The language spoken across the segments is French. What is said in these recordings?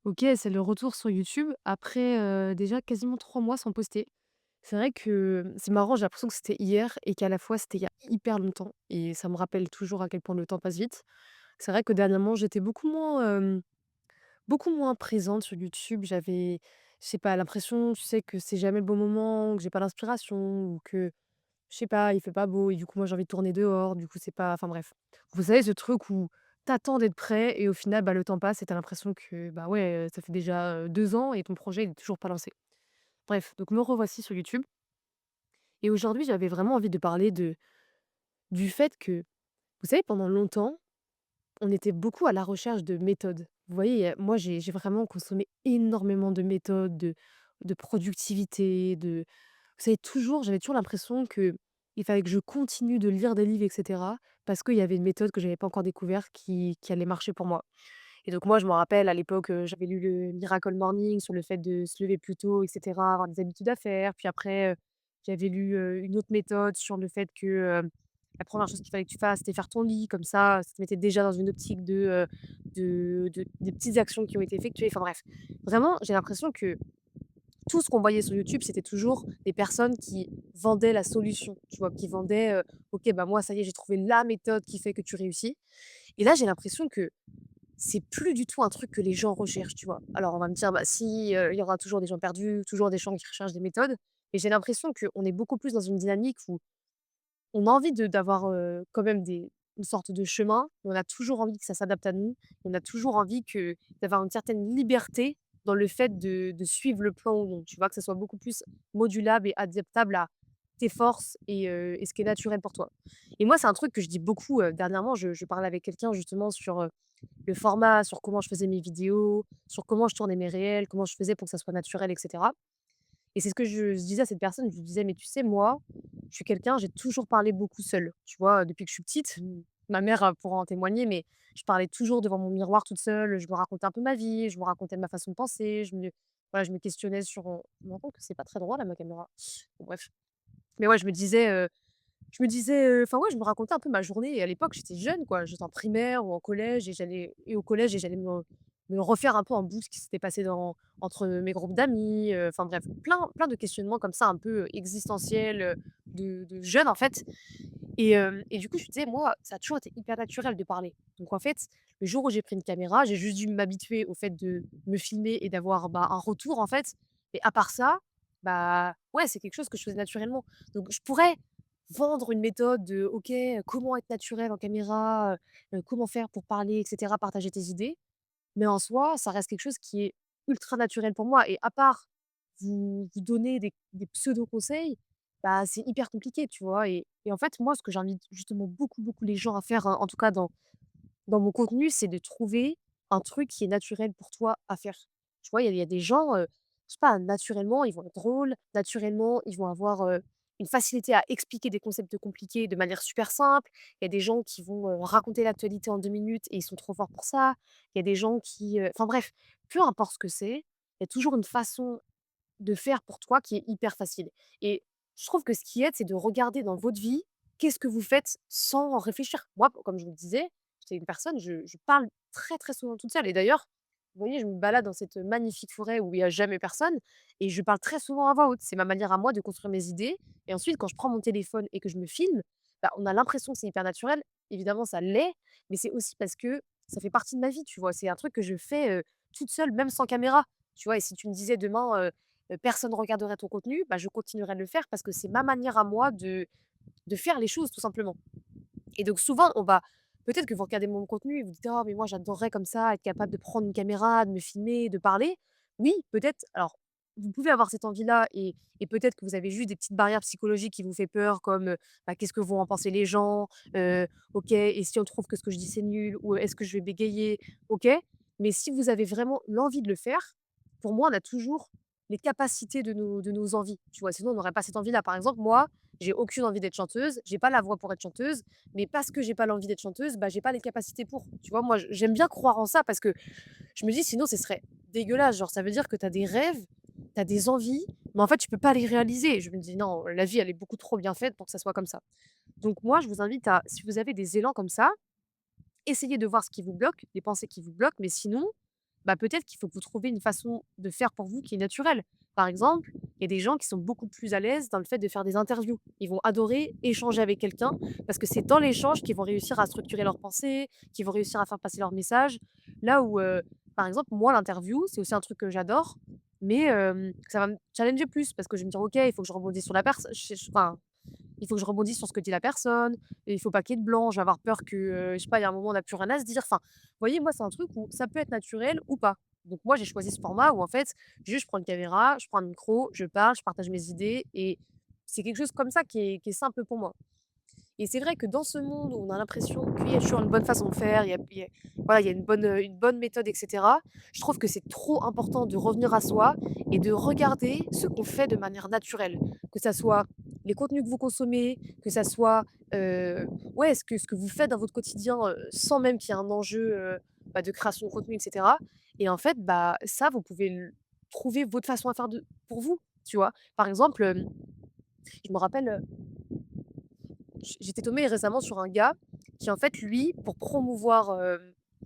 OK, c'est le retour sur YouTube après, déjà quasiment 3 mois sans poster. C'est vrai que c'est marrant, j'ai l'impression que c'était hier et qu'à la fois c'était il y a hyper longtemps et ça me rappelle toujours à quel point le temps passe vite. C'est vrai que dernièrement, j'étais beaucoup moins présente sur YouTube. J'avais, je sais pas, l'impression, tu sais, que c'est jamais le bon moment, que j'ai pas l'inspiration ou que, je sais pas, il fait pas beau et du coup, moi, j'ai envie de tourner dehors, du coup, c'est pas enfin bref. Vous savez, ce truc où t'attends d'être prêt et au final, bah, le temps passe et tu l'impression que, bah, ouais, ça fait déjà, 2 ans et ton projet, il est toujours pas lancé. Bref, donc me revoici sur YouTube et aujourd'hui, j'avais vraiment envie de parler de du fait que, vous savez, pendant longtemps, on était beaucoup à la recherche de méthodes. Vous voyez, moi, j'ai vraiment consommé énormément de méthodes, de productivité, vous savez, j'avais toujours l'impression que il fallait que je continue de lire des livres et cetera, parce qu'il y avait une méthode que j'avais pas encore découverte qui allait marcher pour moi. Et donc moi, je me rappelle à l'époque, j'avais lu le Miracle Morning sur le fait de se lever plus tôt et cetera, avoir des habitudes à faire. Puis après, j'avais lu, une autre méthode sur le fait que, la première chose qu'il fallait que tu fasses, c'était faire ton lit. Comme ça te mettait déjà dans une optique de des petites actions qui ont été effectuées. Enfin bref, vraiment, j'ai l'impression que tout ce qu'on voyait sur YouTube, c'était toujours des personnes qui vendaient la solution, tu vois? Qui vendaient, «OK, bah, moi, ça y est, j'ai trouvé la méthode qui fait que tu réussis». Et là, j'ai l'impression que c'est plus du tout un truc que les gens recherchent, tu vois? Alors on va me dire: «Bah si, il y aura toujours des gens perdus, toujours des gens qui recherchent des méthodes». Et j'ai l'impression qu'on est beaucoup plus dans une dynamique où on a envie d'avoir, quand même une sorte de chemin, mais on a toujours envie que ça s'adapte à nous. On a toujours envie d'avoir une certaine liberté dans le fait de suivre le plan ou non, tu vois? Que ça soit beaucoup plus modulable et adaptable à tes forces et ce qui est naturel pour toi. Et moi, c'est un truc que je dis beaucoup, dernièrement, je parlais avec quelqu'un justement sur, le format, sur comment je faisais mes vidéos, sur comment je tournais mes réels, comment je faisais pour que ça soit naturel et cetera. Et c'est ce que je disais à cette personne, je lui disais: «Mais tu sais, moi, je suis quelqu'un, j'ai toujours parlé beaucoup seule». Tu vois? Depuis que je suis petite, ma mère, pourra en témoigner, mais je parlais toujours devant mon miroir toute seule, je me racontais un peu ma vie, je me racontais ma façon de penser, voilà, je me questionnais sur, je me rends compte que c'est pas très droit là, ma caméra. Bon bref. Mais ouais, enfin ouais, je me racontais un peu ma journée et à l'époque, j'étais jeune quoi, j'étais en primaire ou en collège au collège et j'allais me refaire un peu en boucle ce qui s'était passé entre mes groupes d'amis, enfin bref, plein de questionnements comme ça un peu, existentiels, de jeunes en fait. Et du coup, je me disais: «Moi, ça a toujours été hyper naturel de parler». Donc en fait, le jour où j'ai pris une caméra, j'ai juste dû m'habituer au fait de me filmer et d'avoir, bah, un retour en fait. Et à part ça, bah, ouais, c'est quelque chose que je faisais naturellement. Donc je pourrais vendre une méthode de: «OK, comment être naturel en caméra, comment faire pour parler et cetera, partager tes idées». Mais en soi, ça reste quelque chose qui est ultra naturel pour moi et à part vous donner des pseudo conseils, bah, c'est hyper compliqué, tu vois? Et en fait, moi, ce que j'invite justement beaucoup les gens à faire, en tout cas dans mon contenu, c'est de trouver un truc qui est naturel pour toi à faire. Tu vois? Il y a des gens, je sais pas, naturellement, ils vont être drôles, naturellement, ils vont avoir, une facilité à expliquer des concepts compliqués de manière super simple. Il y a des gens qui vont, raconter l'actualité en 2 minutes et ils sont trop forts pour ça. Il y a des gens qui, enfin bref, peu importe ce que c'est, il y a toujours une façon de faire pour toi qui est hyper facile. Et je trouve que ce qui aide, c'est de regarder dans votre vie, qu'est-ce que vous faites sans réfléchir. Moi, comme je vous le disais, j'étais une personne, je parle très souvent toute seule. Et d'ailleurs, vous voyez, je me balade dans cette magnifique forêt où il y a jamais personne et je parle très souvent à voix haute. C'est ma manière à moi de construire mes idées. Et ensuite, quand je prends mon téléphone et que je me filme, bah, on a l'impression que c'est hyper naturel. Évidemment, ça l'est, mais c'est aussi parce que ça fait partie de ma vie, tu vois. C'est un truc que je fais toute seule, même sans caméra. Tu vois, et si tu me disais demain, personne ne regarderait ton contenu, bah, je continuerai de le faire parce que c'est ma manière à moi de faire les choses tout simplement. Et donc souvent, on va peut-être que vous regardez mon contenu et vous dites: «Oh mais moi j'adorerais comme ça être capable de prendre une caméra, de me filmer, de parler». Oui, peut-être, alors vous pouvez avoir cette envie-là et peut-être que vous avez juste des petites barrières psychologiques qui vous fait peur comme, bah, qu'est-ce que vont en penser les gens? OK, et si on trouve que ce que je dis c'est nul? Ou est-ce que je vais bégayer? OK, mais si vous avez vraiment l'envie de le faire, pour moi, on a toujours les capacités de nos envies, tu vois? Sinon on n'aurait pas cette envie-là. Par exemple, moi, j'ai aucune envie d'être chanteuse, j'ai pas la voix pour être chanteuse, mais parce que j'ai pas l'envie d'être chanteuse, bah, j'ai pas les capacités pour. Tu vois? Moi, j'aime bien croire en ça parce que je me dis sinon ce serait dégueulasse. Genre ça veut dire que tu as des rêves, tu as des envies, mais en fait tu peux pas les réaliser. Je me dis: «Non, la vie elle est beaucoup trop bien faite pour que ça soit comme ça». Donc moi je vous invite à, si vous avez des élans comme ça, essayez de voir ce qui vous bloque, les pensées qui vous bloquent, mais sinon, bah, peut-être qu'il faut que vous trouviez une façon de faire pour vous qui est naturelle. Par exemple, il y a des gens qui sont beaucoup plus à l'aise dans le fait de faire des interviews. Ils vont adorer échanger avec quelqu'un parce que c'est dans l'échange qu'ils vont réussir à structurer leurs pensées, qu'ils vont réussir à faire passer leur message. Là où, par exemple, moi, l'interview, c'est aussi un truc que j'adore, mais ça va me challenger plus parce que je vais me dire: «OK, il faut que je rebondisse sur la personne, enfin, il faut que je rebondisse sur ce que dit la personne, et il faut pas qu'il y ait de blanc, je vais avoir peur que, je sais pas, il y a un moment, on n'a plus rien à se dire». Enfin, vous voyez, moi, c'est un truc où ça peut être naturel ou pas. Donc moi, j'ai choisi ce format où en fait, juste je prends une caméra, je prends un micro, je parle, je partage mes idées et c'est quelque chose comme ça qui est simple pour moi. Et c'est vrai que dans ce monde où on a l'impression qu'il y a toujours une bonne façon de faire, voilà, il y a une bonne méthode, et cetera, je trouve que c'est trop important de revenir à soi et de regarder ce qu'on fait de manière naturelle. Que ça soit les contenus que vous consommez, que ça soit, heu, ouais, ce que vous faites dans votre quotidien, sans même qu'il y ait un enjeu, bah, de création de contenu, et cetera. Et en fait, bah, ça, vous pouvez trouver votre façon à faire pour vous, tu vois? Par exemple, je me rappelle, j'étais tombée récemment sur un gars qui, en fait, lui, pour promouvoir,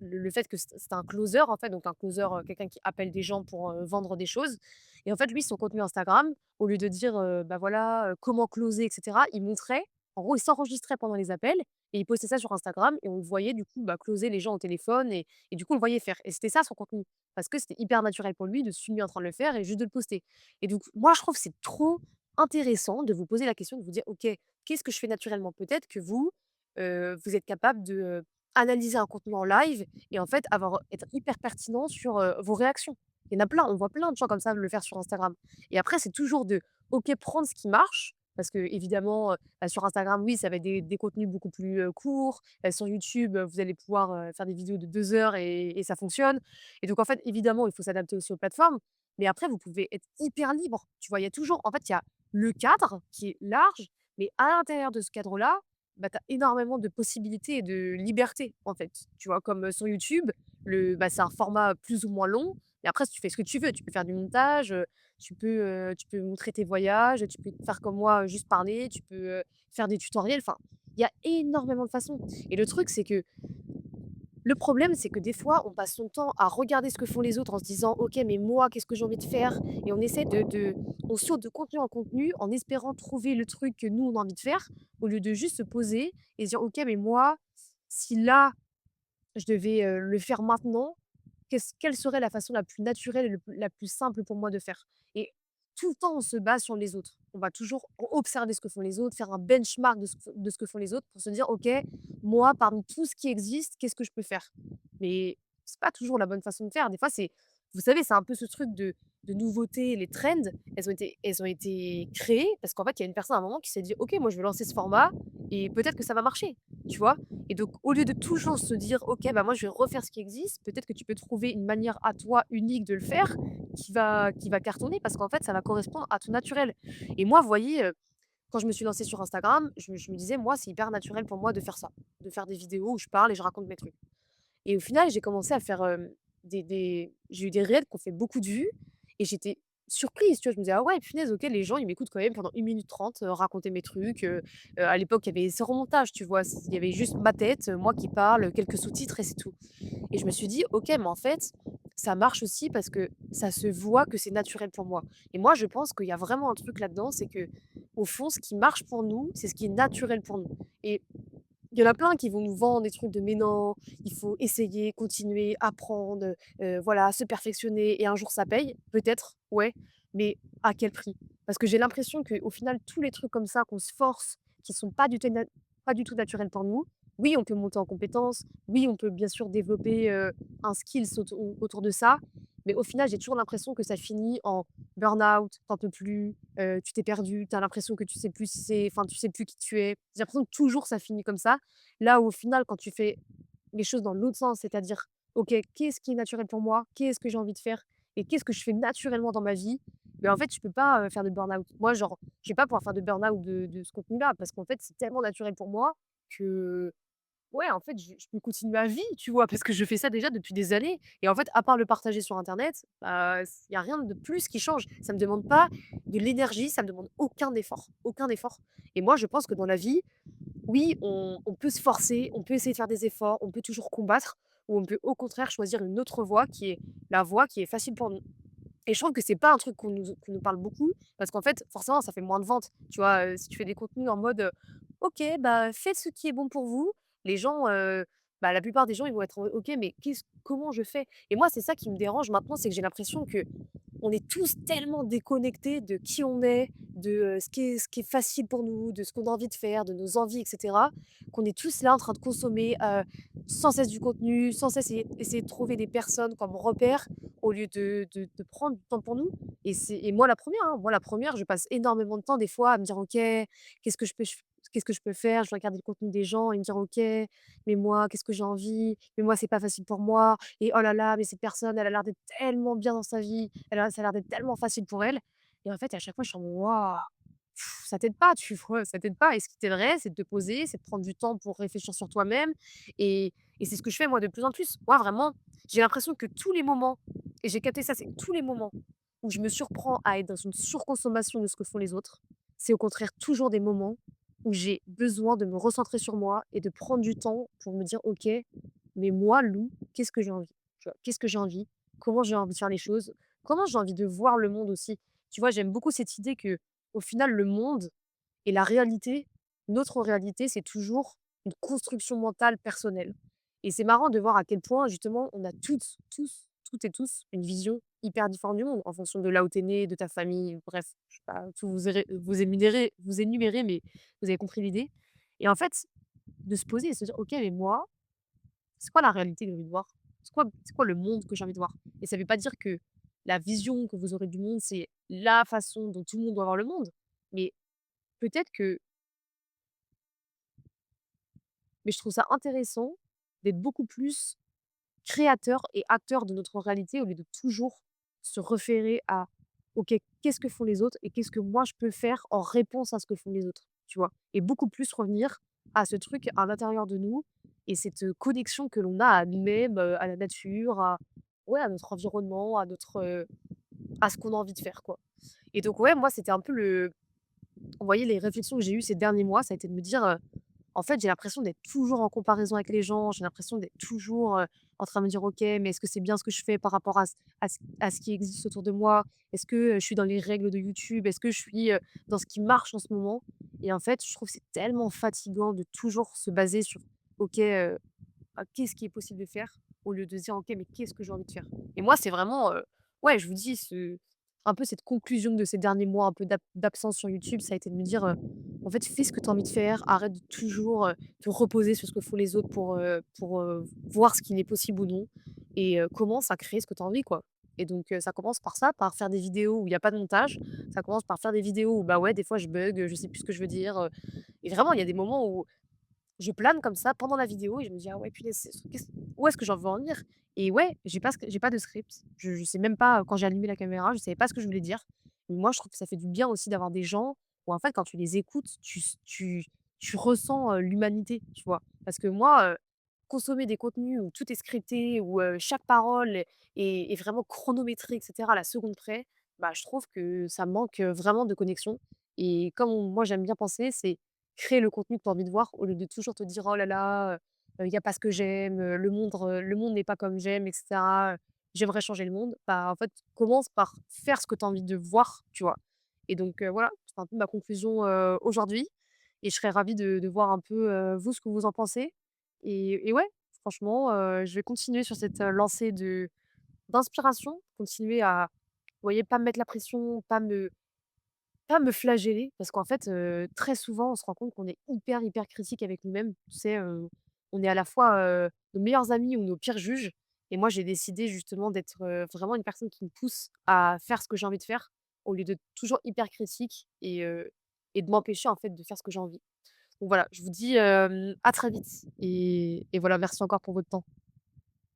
le fait que c'était un closer, en fait, donc un closer, quelqu'un qui appelle des gens pour, vendre des choses. Et en fait, lui, son contenu Instagram, au lieu de dire, bah, voilà, comment closer et cetera, il montrait en gros, il s'enregistrait pendant les appels et il postait ça sur Instagram et on le voyait du coup, bah, closer les gens au téléphone et du coup, on le voyait faire et c'était ça son contenu. Parce que c'était hyper naturel pour lui de se filmer en train de le faire et juste de le poster. Et donc moi, je trouve que c'est trop intéressant de vous poser la question, de vous dire: «OK, qu'est-ce que je fais naturellement?» Peut-être que vous, vous êtes capable de, analyser un contenu en live et en fait être hyper pertinent sur, vos réactions. Il y en a plein, on voit plein de gens comme ça le faire sur Instagram. Et après c'est toujours de, OK, prendre ce qui marche parce qu'évidemment, bah, sur Instagram, oui, ça va être des contenus beaucoup plus, courts. Sur YouTube, vous allez pouvoir, faire des vidéos de 2 heures et ça fonctionne. Et donc en fait, évidemment, il faut s'adapter aussi aux plateformes. Mais après, vous pouvez être hyper libre. Tu vois? Il y a toujours en fait, il y a le cadre qui est large, mais à l'intérieur de ce cadre-là, bah, tu as énormément de possibilités et de liberté, en fait. Tu vois? Comme, sur YouTube, bah, c'est un format plus ou moins long, mais après, si tu fais ce que tu veux. Tu peux faire du montage, tu peux montrer tes voyages, tu peux faire comme moi, juste parler, tu peux, faire des tutoriels. Enfin, il y a énormément de façons. Et le truc, c'est que le problème, c'est que des fois, on passe son temps à regarder ce que font les autres en se disant: «OK, mais moi, qu'est-ce que j'ai envie de faire?» Et on essaie on saute de contenu en contenu en espérant trouver le truc que nous, on a envie de faire, au lieu de juste se poser et se dire: «OK, mais moi, si là, je devais, le faire maintenant, quelle serait la façon la plus naturelle et la plus simple pour moi de faire?» Et tout le temps, on se base sur les autres. On va toujours observer ce que font les autres, faire un benchmark de ce que font les autres pour se dire: «OK, moi, parmi tout ce qui existe, qu'est-ce que je peux faire?» Mais c'est pas toujours la bonne façon de faire. Des fois, vous savez, c'est un peu ce truc de nouveauté, les trends, elles ont été créées parce qu'en fait, il y a une personne à un moment qui s'est dit: «OK, moi, je vais lancer ce format et peut-être que ça va marcher», tu vois? Et donc, au lieu de toujours se dire: «OK, bah, moi, je vais refaire ce qui existe», peut-être que tu peux trouver une manière à toi unique de le faire qui va cartonner parce qu'en fait, ça va correspondre à ton naturel. Et moi, vous voyez, quand je me suis lancée sur Instagram, je me disais: «Moi, c'est hyper naturel pour moi de faire ça, de faire des vidéos où je parle et je raconte mes trucs». Et au final, j'ai commencé à faire, j'ai eu des réels qui ont fait beaucoup de vues et j'étais surprise, tu vois? Je me disais: «Ah ouais, punaise, OK, les gens, ils m'écoutent quand même pendant 1 minute 30 raconter mes trucs», à l'époque, il y avait 0 montage, tu vois? Il y avait juste ma tête, moi qui parle, quelques sous-titres et c'est tout. Et je me suis dit: «OK, mais en fait, ça marche aussi parce que ça se voit que c'est naturel pour moi». Et moi, je pense qu'il y a vraiment un truc là-dedans, c'est que au fond, ce qui marche pour nous, c'est ce qui est naturel pour nous. Et il y en a plein qui vont nous vendre des trucs de: «Mais non, il faut essayer, continuer, apprendre, voilà, se perfectionner et un jour ça paye». Peut-être, ouais, mais à quel prix? Parce que j'ai l'impression qu'au final, tous les trucs comme ça qu'on se force, qui sont pas du tout naturels pour nous, oui, on peut monter en compétences, oui, on peut bien sûr développer, un skills autour de ça, mais au final, j'ai toujours l'impression que ça finit en burn-out, tu en peux plus, tu t'es perdu, tu as l'impression que tu sais plus si c'est enfin, tu sais plus qui tu es. J'ai l'impression que toujours ça finit comme ça. Là où au final, quand tu fais les choses dans l'autre sens, c'est-à-dire: «OK, qu'est-ce qui est naturel pour moi? Qu'est-ce que j'ai envie de faire? Et qu'est-ce que je fais naturellement dans ma vie?» Mais en fait, tu peux pas, faire de burn-out. Moi, genre, je vais pas pouvoir faire de burn-out de ce contenu-là parce qu'en fait, c'est tellement naturel pour moi que ouais, en fait, je peux continuer ma vie, tu vois? Parce que je fais ça déjà depuis des années et en fait, à part le partager sur internet, bah, il y a rien de plus qui change. Ça me demande pas de l'énergie, ça me demande aucun effort, aucun effort. Et moi, je pense que dans la vie, oui, on peut se forcer, on peut essayer de faire des efforts, on peut toujours combattre ou on peut au contraire choisir une autre voie qui est la voie qui est facile pour nous. Et je trouve que c'est pas un truc qu'on nous parle beaucoup parce qu'en fait, forcément, ça fait moins de ventes. Tu vois, si tu fais des contenus en mode, «OK, bah, faites ce qui est bon pour vous», les gens, bah, la plupart des gens, ils vont être en mode: «OK, mais comment je fais?» Et moi, c'est ça qui me dérange maintenant, c'est que j'ai l'impression que on est tous tellement déconnectés de qui on est, de, ce qui est facile pour nous, de ce qu'on a envie de faire, de nos envies et cetera, qu'on est tous là en train de consommer, sans cesse du contenu, sans cesse essayer de trouver des personnes comme repères au lieu de prendre du temps pour nous. Et moi la première, hein, moi la première, je passe énormément de temps des fois à me dire: «OK, qu'est-ce que je peux faire?» Je vais regarder le contenu des gens et me dire: «OK, mais moi, qu'est-ce que j'ai envie? Mais moi, c'est pas facile pour moi et oh là là, mais cette personne, elle a l'air d'être tellement bien dans sa vie, ça a l'air d'être tellement facile pour elle». Et en fait, à chaque fois, je suis en mode: «Waouh, ça t'aide pas, tu vois? Ça t'aide pas et ce qui t'aiderait, c'est de te poser, c'est de prendre du temps pour réfléchir sur toi-même». Et c'est ce que je fais moi de plus en plus. Moi, vraiment, j'ai l'impression que tous les moments et j'ai capté ça, c'est que tous les moments où je me surprends à être dans une surconsommation de ce que font les autres, c'est au contraire toujours des moments où j'ai besoin de me recentrer sur moi et de prendre du temps pour me dire: «OK, mais moi, Lou, qu'est-ce que j'ai envie?» Tu vois? Qu'est-ce que j'ai envie? Comment j'ai envie de faire les choses? Comment j'ai envie de voir le monde aussi? Tu vois, j'aime beaucoup cette idée que, au final, le monde et la réalité, notre réalité, c'est toujours une construction mentale personnelle. Et c'est marrant de voir à quel point, justement, on a toutes et tous, une vision hyper différente du monde en fonction de là où tu es né, de ta famille, bref, je sais pas tout vous énumérer, mais vous avez compris l'idée. Et en fait, de se poser et se dire: «OK, mais moi, c'est quoi la réalité que j'ai envie de voir? C'est quoi le monde que j'ai envie de voir?» Et ça veut pas dire que la vision que vous aurez du monde, c'est la façon dont tout le monde doit voir le monde, mais peut-être que mais je trouve ça intéressant d'être beaucoup plus créateur et acteur de notre réalité au lieu de toujours se référer à: «OK, qu'est-ce que font les autres et qu'est-ce que moi je peux faire en réponse à ce que font les autres?» Tu vois? Et beaucoup plus revenir à ce truc à l'intérieur de nous et cette, connexion que l'on a à nous-mêmes, à la nature, ouais, à notre environnement, à ce qu'on a envie de faire, quoi. Et donc ouais, moi, c'était un peu vous voyez les réflexions que j'ai eues ces derniers mois, ça a été de me dire, en fait, j'ai l'impression d'être toujours en comparaison avec les gens. J'ai l'impression d'être toujours, en train de me dire: «OK, mais est-ce que c'est bien ce que je fais par rapport à ce qui existe autour de moi? Est-ce que, je suis dans les règles de YouTube? Est-ce que je suis, dans ce qui marche en ce moment?» Et en fait, je trouve que c'est tellement fatigant de toujours se baser sur: «OK, qu'est-ce qui est possible de faire?» au lieu de se dire: «OK, mais qu'est-ce que j'ai envie de faire?» Et moi, c'est vraiment, ouais, je vous dis, un peu cette conclusion de ces derniers mois un peu d'absence sur YouTube, ça a été de me dire, en fait, fais ce que tu as envie de faire, arrête de toujours, te reposer sur ce que font les autres pour, voir ce qu'il est possible ou non et commence à créer ce que tu as envie, quoi. Et donc ça commence par ça, par faire des vidéos où il y a pas de montage. Ça commence par faire des vidéos où, bah, ouais, des fois je bug, je sais plus ce que je veux dire, et vraiment il y a des moments où je plane comme ça pendant la vidéo et je me dis: «Ah ouais, punaise, où est-ce que j'en veux en venir?» Et ouais, j'ai pas de script. Je sais même pas, quand j'ai allumé la caméra, je savais pas ce que je voulais dire. Mais moi, je trouve que ça fait du bien aussi d'avoir des gens où, en fait, quand tu les écoutes, tu ressens, l'humanité, tu vois? Parce que moi, consommer des contenus où tout est scripté, où, chaque parole est vraiment chronométrée et cetera à la seconde près, bah, je trouve que ça manque, vraiment de connexion. Et comme moi j'aime bien penser, c'est créer le contenu que tu as envie de voir au lieu de toujours te dire: «Oh là là, il y a pas ce que j'aime, le monde n'est pas comme j'aime et cetera, j'aimerais changer le monde». Bah, en fait, commence par faire ce que tu as envie de voir, tu vois? Et donc voilà, c'est un peu ma conclusion, aujourd'hui et je serais ravie de voir un peu, vous, ce que vous en pensez. Et ouais, franchement, je vais continuer sur cette, lancée d'inspiration, continuer à, vous voyez, pas me mettre la pression, pas me flageller parce qu'en fait, très souvent, on se rend compte qu'on est hyper, hyper critique avec nous-mêmes. Tu sais, on est à la fois, nos meilleurs amis ou nos pires juges. Et moi, j'ai décidé justement d'être, vraiment une personne qui me pousse à faire ce que j'ai envie de faire, au lieu de toujours hyper critique et de m'empêcher, en fait, de faire ce que j'ai envie. Donc voilà, je vous dis, à très vite et voilà, merci encore pour votre temps.